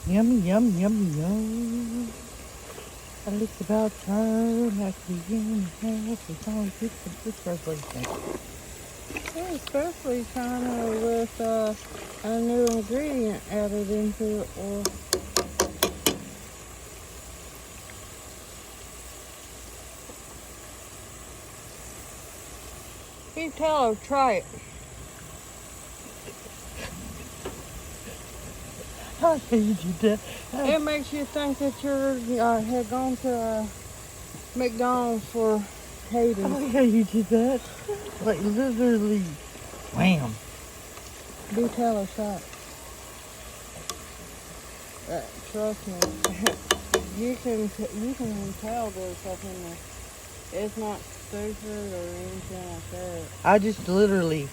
Yummy, yum, yum, yum. And it's about time at the end half. We're gonna get some good stuff. What do you think? Yeah, especially kind of with a new ingredient added into it. Or you tell her, try it. How can you do that? It makes you think that you had gone to McDonald's for Hades. How can you do that? Like literally, wham. Do tell her, try it. Trust me, you can tell there's stuff in there. It's not stupid or anything like that. I just literally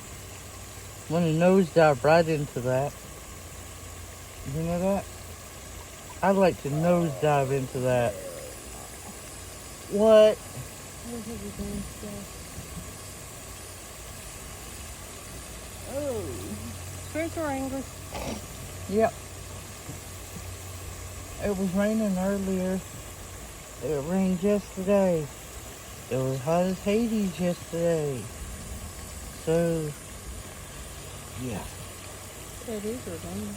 want to nosedive right into that. You know that? I'd like to nosedive into that. What? Oh, Spencer English. Yep. It was raining earlier. It rained yesterday. It was hot as Hades yesterday. So, yeah. It is raining.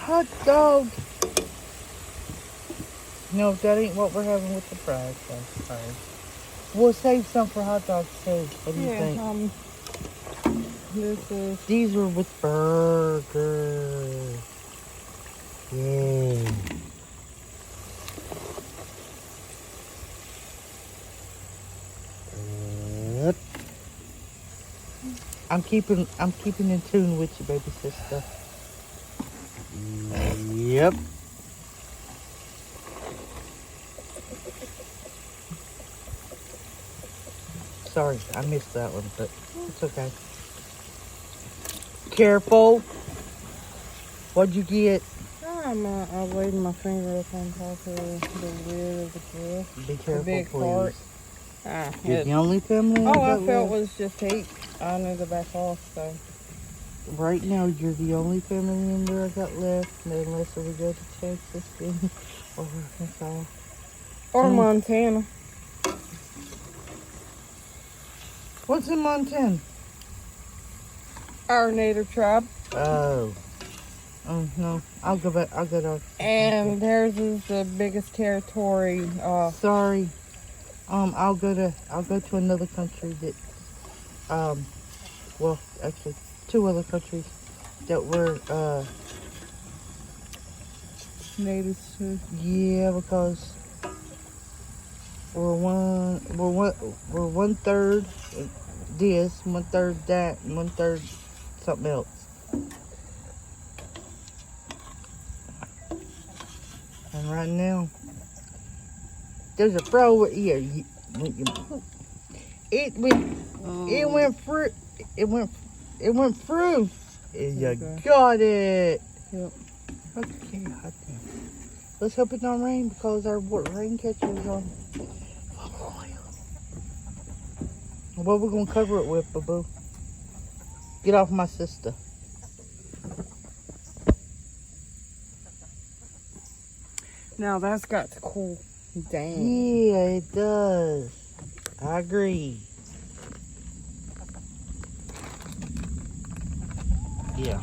Hot dog. No, that ain't what we're having with the fries. That's fries. We'll save some for hot dogs too. What do you think? This is. These were with burgers. Yeah. Yep. I'm keeping in tune with you, baby sister. Yep. Sorry, I missed that one, but it's okay. Careful. What'd you get? I laid my finger up on top of the lid of the grill. Be careful, big please. You're It, the only family. all I that felt left. was just heat. I knew to back off, so. Right now, you're the only family member I got left, unless we go to Texas then, or Arkansas. Or Montana. What's in Montana? Our native tribe. Oh. Oh, no. I'll go back. I'll go to... And theirs is the biggest territory. Sorry. I'll go to another country that, well, actually, 2 other countries that were, natives too. yeah, because we're one third this, 1/3 that, and 1/3 something else. And right now, there's a throw here. It went through. It went through. And you got it. Yep. Okay, hot damn. Let's hope it don't rain because our rain catcher is on. What we gonna cover it with, boo? Get off my sister. Now that's got to cool down. Yeah, it does. I agree. Yeah.